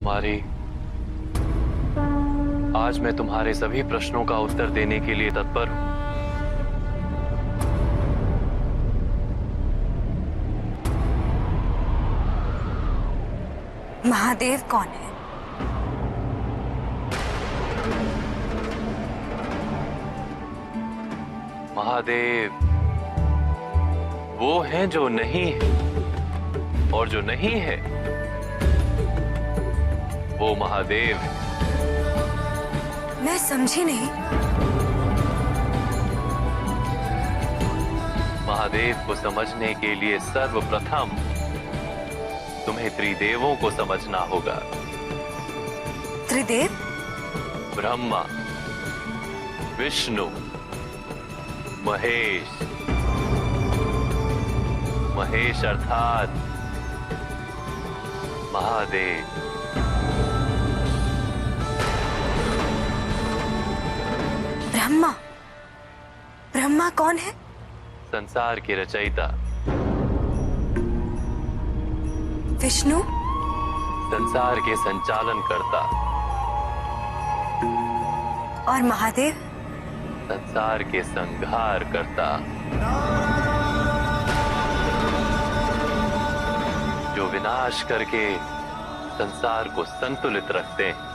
कुमारी, आज मैं तुम्हारे सभी प्रश्नों का उत्तर देने के लिए तत्पर हूं। महादेव कौन है? महादेव वो हैं जो नहीं है, और जो नहीं है वो महादेव है। मैं समझी नहीं। महादेव को समझने के लिए सर्वप्रथम तुम्हें त्रिदेवों को समझना होगा। त्रिदेव? ब्रह्मा, विष्णु, महेश। महेश अर्थात महादेव। ब्रह्मा? ब्रह्मा कौन है? संसार के रचयिता। विष्णु? संसार के संचालन करता। और महादेव? संसार के संहार करता। जो विनाश करके संसार को संतुलित रखते हैं।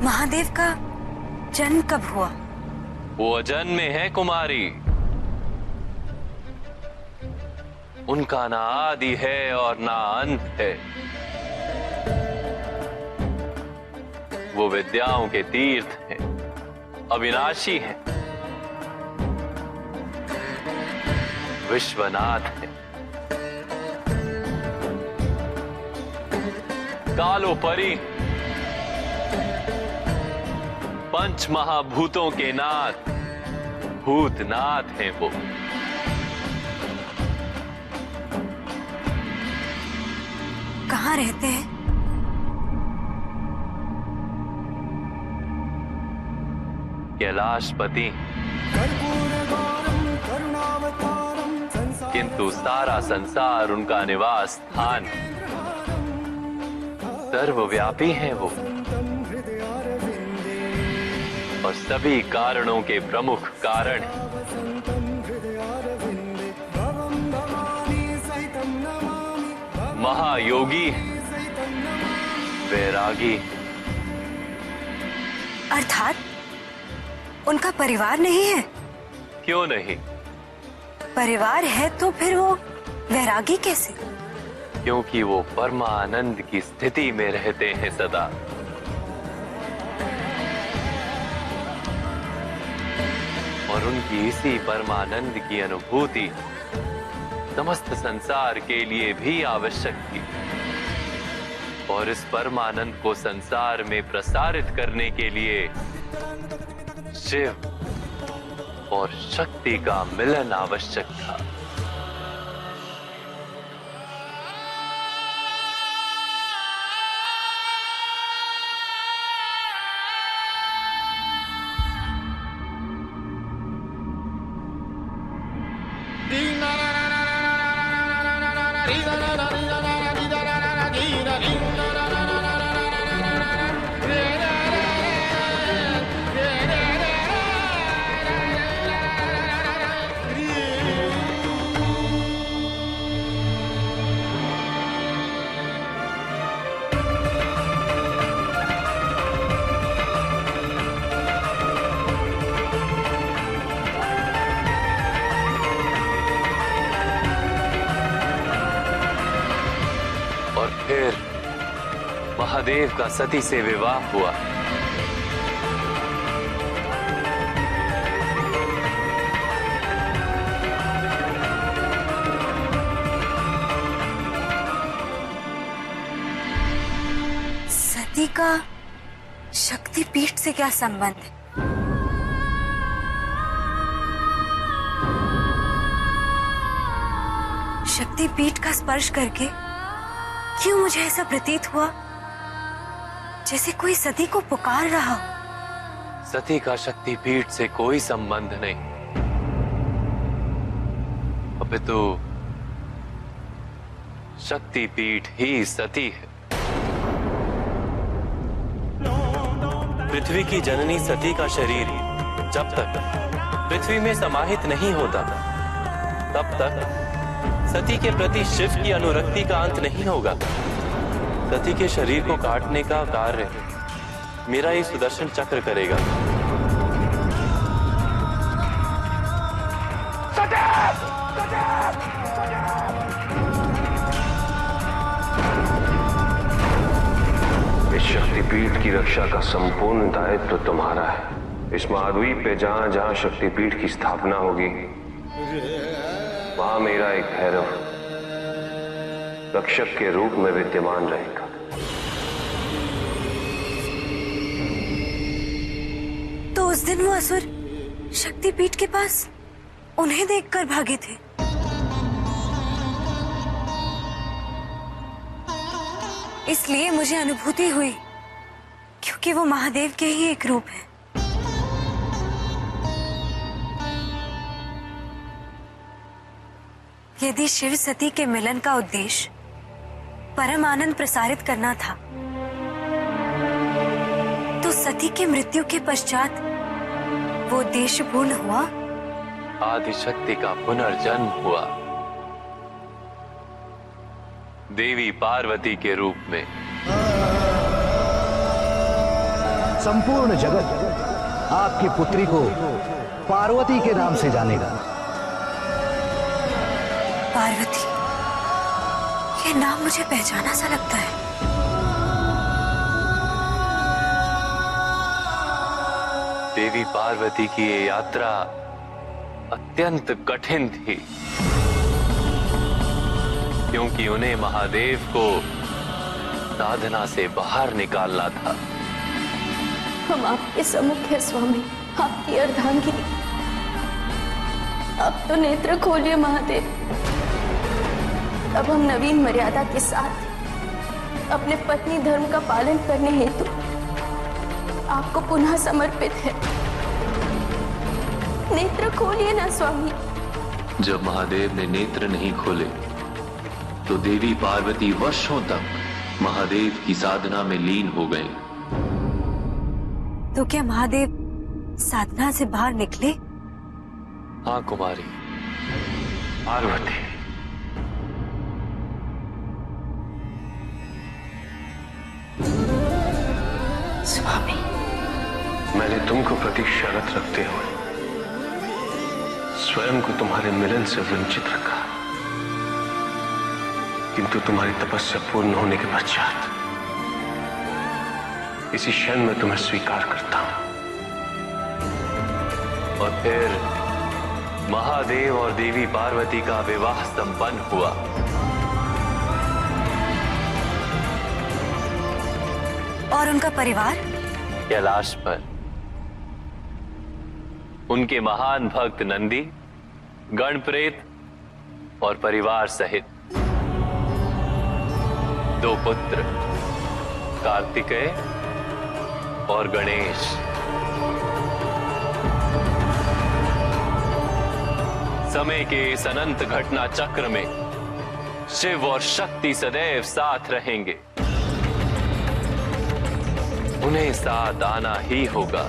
महादेव का जन्म कब हुआ? वो अजन्मे है कुमारी। उनका ना आदि है और ना अंत है। वो विद्याओं के तीर्थ हैं, अविनाशी हैं, विश्वनाथ हैं, कालोपरि, पंच महाभूतों के नाथ, भूतनाथ हैं वो। कहाँ रहते हैं? कैलाशपति। किंतु सारा संसार उनका निवास स्थान है। सर्वव्यापी हैं वो, और सभी कारणों के प्रमुख कारण हैं। महायोगी, वैरागी। अर्थात उनका परिवार नहीं है? क्यों नहीं? परिवार है तो फिर वो वैरागी कैसे? क्योंकि वो परमानंद की स्थिति में रहते हैं सदा। और उनकी इसी परमानंद की अनुभूति समस्त संसार के लिए भी आवश्यक थी। और इस परमानंद को संसार में प्रसारित करने के लिए शिव और शक्ति का मिलन आवश्यक था। और फिर महादेव का सती से विवाह हुआ। सती का शक्तिपीठ से क्या संबंध है? शक्तिपीठ का स्पर्श करके क्यों मुझे ऐसा प्रतीत हुआ जैसे कोई सती को पुकार रहा हो। सती का शक्तिपीठ से कोई संबंध नहीं, अपितु शक्तिपीठ ही सती है। पृथ्वी की जननी सती का शरीर जब तक पृथ्वी में समाहित नहीं होता, तब तक सती के प्रति शिव की अनुरक्ति का अंत नहीं होगा। सती के शरीर को काटने का कार्य मेरा ही सुदर्शन चक्र करेगा। इस शक्तिपीठ की रक्षा का संपूर्ण दायित्व तुम्हारा है। इस महाद्वीप पे जहां जहां शक्तिपीठ की स्थापना होगी, वहां मेरा एक भैरव रक्षक के रूप में विद्यमान रहेगा। तो उस दिन वो असुर शक्तिपीठ के पास उन्हें देखकर भागे थे। इसलिए मुझे अनुभूति हुई, क्योंकि वो महादेव के ही एक रूप है। यदि शिव सती के मिलन का उद्देश्य परम आनंद प्रसारित करना था, तो सती की मृत्यु के पश्चात वो उद्देश्य पूर्ण हुआ। आदिशक्ति का पुनर्जन्म हुआ, देवी पार्वती के रूप में। संपूर्ण जगत आपकी पुत्री को पार्वती के नाम से जानेगा। पार्वती, ये नाम मुझे पहचाना सा लगता है। देवी पार्वती की ये यात्रा अत्यंत कठिन थी, क्योंकि उन्हें महादेव को साधना से बाहर निकालना था। हम आपके सम्मुख है स्वामी, आपकी अर्धांगिनी। अब तो नेत्र खोलिए महादेव। अब हम नवीन मर्यादा के साथ अपने पत्नी धर्म का पालन करने हेतु आपको पुनः समर्पित है। नेत्र खोलिए ना स्वामी। जब महादेव ने नेत्र नहीं खोले, तो देवी पार्वती वर्षों तक महादेव की साधना में लीन हो गए। तो क्या महादेव साधना से बाहर निकले? हाँ कुमारी पार्वती, स्वामी, मैंने तुमको प्रति शर्त रखते हुए स्वयं को तुम्हारे मिलन से वंचित रखा, किंतु तुम्हारी तपस्या पूर्ण होने के पश्चात इसी क्षण में तुम्हें स्वीकार करता हूं। और फिर महादेव और देवी पार्वती का विवाह संपन्न हुआ। और उनका परिवार कैलाश पर उनके महान भक्त नंदी, गणप्रेत और परिवार सहित 2 पुत्र कार्तिकेय और गणेश। समय के इस अनंत घटना चक्र में शिव और शक्ति सदैव साथ रहेंगे। उन्हें साथ आना ही होगा।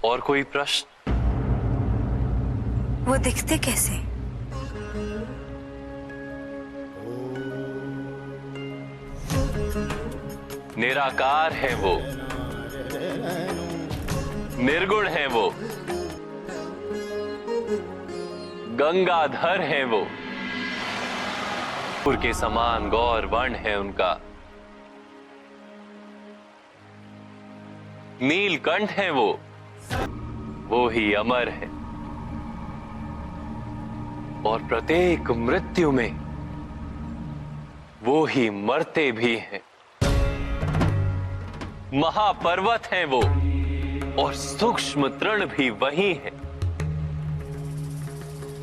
और कोई प्रश्न? वो दिखते कैसे? निराकार है वो, निर्गुण है वो, गंगाधर है वो, सूर्य के समान गौर वर्ण है उनका, नीलकंठ है वो ही अमर है। और प्रत्येक मृत्यु में वो ही मरते भी हैं। महापर्वत हैं वो, और सूक्ष्म तृण भी वही है।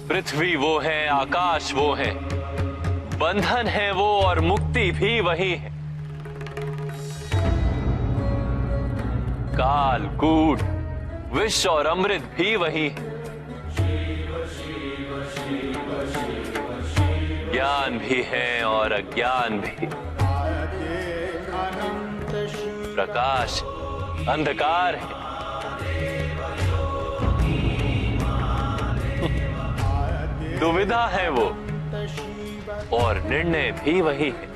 पृथ्वी वो है, आकाश वो है, बंधन है वो और मुक्ति भी वही है। काल, कूट, विष और अमृत भी वही है। ज्ञान भी है और अज्ञान भी। प्रकाश, अंधकार है। दुविधा है वो और निर्णय भी वही है।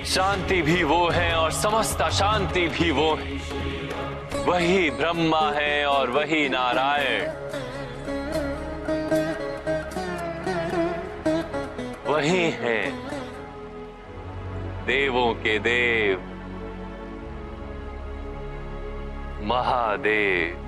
शांति भी वो है और समस्त अशांति भी वो है। वही ब्रह्मा है और वही नारायण। वही है देवों के देव महादेव।